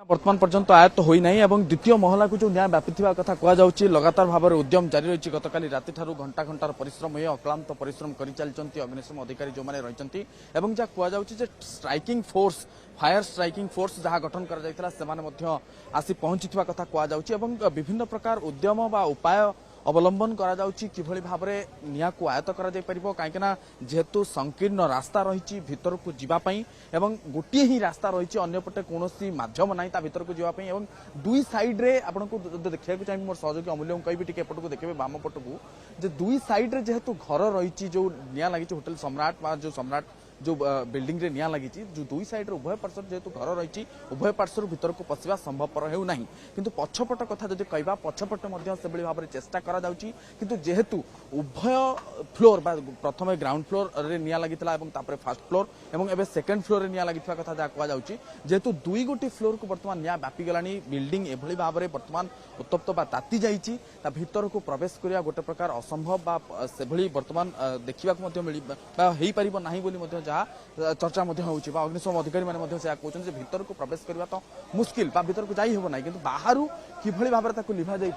बर्तमान पर्यंत आयत्त होई नहीं एवं द्वितीय महला को जो न्याय व्यापी कथा कहुच्छी लगातार भाव में उद्यम जारी रही गतकाली राति ठारू घंटा घंटार परिश्रम ये अक्लांत परिश्रम कर चलती अग्निशम अधिकारी जो मैंने रही जहाँ कहुच्छी striking force fire striking force जहाँ गठन कर आसी पहुंची कथा कहुच्छी विभिन्न प्रकार उद्यम बा उपाय अवलंबन किभली भाव में निया को आयत्त कहीं जेहेतु संकीर्ण रास्ता रही भीतर को जीवाई एवं गोटे ही रास्ता रही अंपटे कौन मध्यम ना भीतर को जीवाई एवं दुई साइड रे आपको देखा चाहिए मोर सहयोगी अमूल्य कहि एपटू देखिए बाम पट को दुई साइड रे जेहेतु घर रही जो निया लगी होटेल सम्राट जो सम्राट जो बिल्डिंग रे निया लगी जो दुई साइड रे उभय पार्श्व जेहेतु घर रही उभय पार्श्व भीतर को पशिबा संभवपर हेउना किंतु पछपट कथा जदि कहबा पछपट मध्य से भाव में चेष्टा करा जाउची किंतु जेहेतु उभय फ्लोर बा प्रथम ग्राउंड फ्लोर रे निया लगितला एवं तापर फर्स्ट फ्लोर एवं एबे सेकंड फ्लोर रे निया लगितवा कथा जा कहवा जाउची जेहेतु दुई गोटी फ्लोर को वर्तमान निया व्यापी गलानी बिल्डिंग एभली भाव में वर्तमान उत्तप्त बा ताती जाइची ता भीतर को प्रवेश करिया गोटे प्रकार असंभव बा सेभली वर्तमान देखिबा को मध्य मिली बा हेई परिबो नाही बोली मध्य चर्चा अग्निशम अधिकारी कहते भीतर को प्रवेश करने तो मुस्किल भीतर को जाई ना कि बाहर किभली भाव में लिभा जा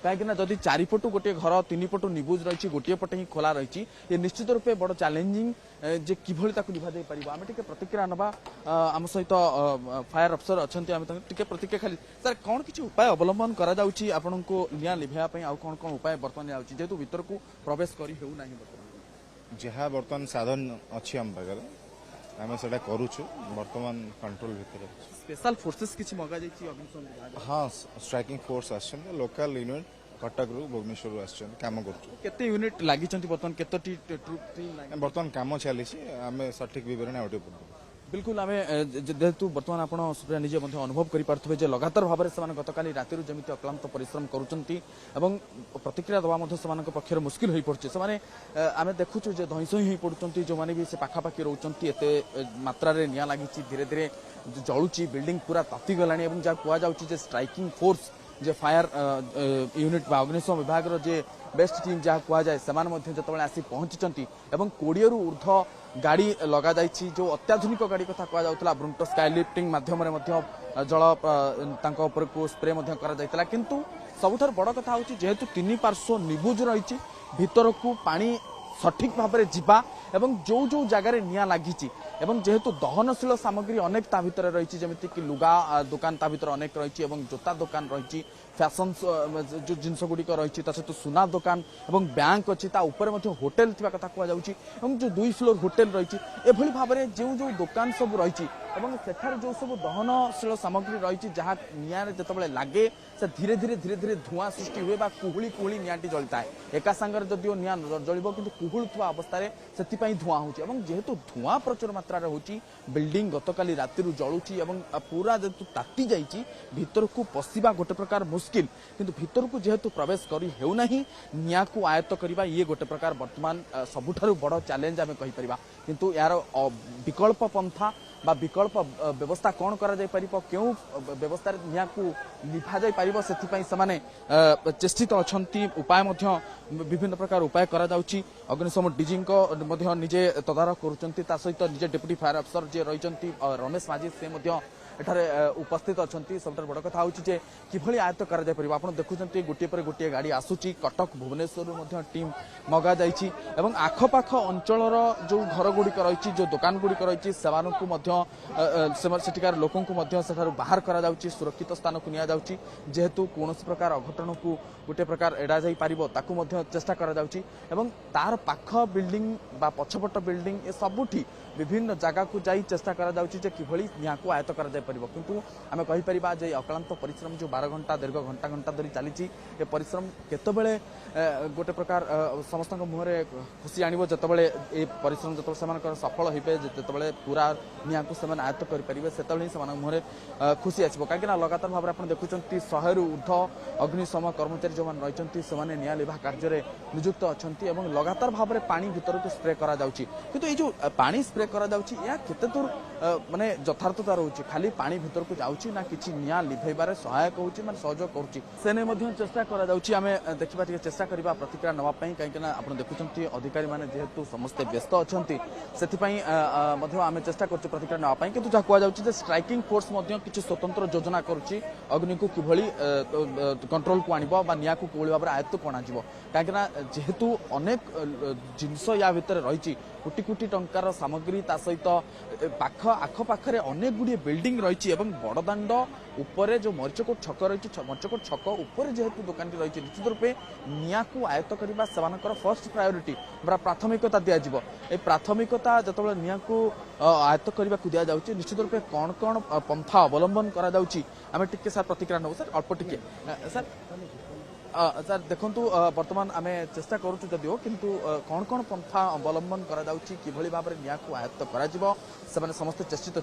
कहीं जदि चारिपटू गोटे घर तीन पटू निबुज रही गोटे पटे ही खोला रही ये निश्चित रूपे बड़ चैलेंजिंग जे किभली लिभा जा पार आम टे प्रतिक्रिया नवा आम सहित फायर अफसर अच्छा टे प्रतिक्रिया खाली सर कौन किसी उपाय अवलंबन करा निया लिभाई आउ कौन कौन उपाय बर्तमान जेहेतु भीतर को प्रवेश कर जहाँ बर्तमान साधन अच्छी आम पाखे आम से करुचु बर्तमान कंट्रोल भितर स्पेशल फोर्सेस किसी मगा अग्निशम विभाग हाँ स्ट्राइकिंग फोर्स आछन लोकल यूनिट कटक रु भुवनेश्वर आछन काम करूछु केते यूनिट लागि छंती बर्तमान केतोटी ट्रुप बर्तमान काम चली आम सठिक विवरण आउटे बिल्कुल आम जेहेतु बर्तमान आप निजे अनुभव करें लगातार भाव में गतकाली राति जमी अक्लांत परिश्रम करुँच प्रतिक्रिया दवा पक्षर मुस्किल हो पड़े से आम देखुचु धईसई हो पड़ुंट जो मैंने भी से पाखापाखि रोच एते मात्रा निया लगी धीरे धीरे जलुची बिल्डिंग पूरा ताती गला जहाँ कहुच्छी स्ट्राइकिंग फोर्स जे फायर यूनिट बा अग्निशम विभाग जे बेस्ट टीम जहाँ कहुए से आसी पहुंची 20 रु ऊर्ध्व गाड़ी लगा जो अत्याधुनिक गाड़ी कथा कहुला ब्रुंटो स्काई लिफ्टिंग माध्यम जल को स्प्रे करा किंतु सबुठार बड़ कथा हूँ जेहेतु तीन पार्श्व निबुज रही भीतर को पानी सठिक भाव में जीवा एवं जो जो जगार निया लगी जेहेतु दहनशील सामग्री अनेक ता भीतर रही जमीती कि लुगा दुकान ता भीतर अनेक रही जोता दुकान रही फैशन जो जिनस गुड़िक रही सहित सुना दुकान और बैंक अच्छी होटेल थी कथा कहुच्छी जो 2 फ्लोर होटेल रही एभली भाव में जो जो दुकान सब रही सेठार जो सब दहनशील सामग्री रही जहाँ निया जिते लगे से धीरे धीरे धीरे धीरे धुआं सृष्टि हुए कुहुली कुहुली नियाटी जलता है एका सांगर जदिव निया जलिब कि कुहुलुवा अवस्था से धुआं हो जेहेतु धुआं प्रचुर मात्रा होची बिल्डिंग गतकाली राति जलुची पूरा जेहेतु ताती जाइए भीतर को पशिबा गोटे प्रकार मुस्किल किंतु भीतर को जेहेतु प्रवेश करी हेउना ही निया को आयत्त करबा ये गोटे प्रकार वर्तमान सबुठारु बड़ चैलेंज आमे कहि परिबा किंतु यार विकल्प पंथा बा विकल्प व्यवस्था कौन करा जाय परिबो क्यों व्यवस्था निया को लिभा जाय परिबो सेथिपई समाने चेष्टित अछंती उपाय मध्य विभिन्न प्रकार उपाय करा जाउची अग्निशम डीजी को मध्य निजे तदारख करूचंती ता सहित निजे डेप्यूटी फायर अफसर जे रहिचंती रमेश माझी से मध्य एठारे उपस्थित अच्छा सब बड़ कथा हूँ किभली आयत्त कर देखुं गोटे पर गोटे गाड़ी आसूची कटक भुवनेश्वर टीम मगा जाइए आखपाख अंचल जो घर गुड़िक रही जो दुकान गुड़िक रही सेठिकार लोक बाहर करा सुरक्षित स्थान को निया जाउची जेहेतु कौन प्रकार अघटन को गोटे प्रकार एड़ा जाई पारिबो ताकू चेष्टा करा जाउची तार पाख बिल्डिंग बा पछपट बिल्डिंग ए सबुठी विभिन्न जगह को जाई चेष्टा करा जाउची जे किभली निया को आयत्त करा जाय परिबो किंतु आमे कहि परिबा जे अक्लांत परिश्रम जो 12 घंटा दीर्घ घंटा घंटा धरी चली ए परिश्रम केतबेले गोटे प्रकार समस्त मुहरे खुशी आणिबो जतबेले ए परिश्रम जतबेले समान सफल होइबे जतबेले पूरा निया को समान आयत्त करि परिबे सेतबेले समान मुहरे खुशी आछिबो काकि ना लगातार भाव आपण देखुचंती 100 रु ऊर्ध्व अग्निशम कर्मचारी जो मान रहिचंती समान निया लिभा कार्य नियुक्त अछंती एवं लगातार भाव में पानी भीतर को स्प्रे करा जाउची किंतु ए जो पानी स्प्रे करा जाउची या केते दूर माने यथार्थता रोचे खाली पानी भीतर को जाउची ना किछि निया लिभेबारे सहायक होउची माने सहयोग करूची सेने मध्य चेष्टा करा जाउची आमे देखिबा टिके चेष्टा करबा प्रतिक्रिया नवा पई काहे ना आपण देखुचंती अधिकारी माने जेहेतु समस्त व्यस्त अछंती सेति पई मध्य आमे चेष्टा करछु प्रतिक्रिया नवा पई किंतु जा कुआ जाउची जे स्ट्राइकिंग फोर्स मध्य किछि स्वतंत्र योजना करूची अग्नि को किभली कंट्रोल को आनिबो बा निया को कोळी भाबरे आयत्त कोना जिवो काहे ना जेहेतु अनेक जिंस या भीतर रहिची कोटी कोटी टंकार सामग्री ता सहित पाख आख पाखरे अनेक गुडी बिल्डिंग रहिची एवं बड़दाण्ड उपरे जो मरीचकोट छक रही मरीचकोट छक उपरे जेहेतु दुकान रही निश्चित रूपे निया को आयत्त करबा सेमानकर फर्स्ट प्रायोरिटी बरा प्राथमिकता दिया जिवो ए प्राथमिकता जतबे निया को आयत्त करबा को दिया जाउची निश्चित रूपे कोन कोन पंथा अवलंबन करा जाउची आमे टिके सार प्रतिक्रिया नौ सर अल्प टिके सर सर देखंतु वर्तमान आमे चेष्टा करूछु जदिओ किंतु कोन कोन पंथा अवलंबन करा जाउची किभली भाबरे निया को आयत्त करा जिवो सेमाने समस्त चेष्टित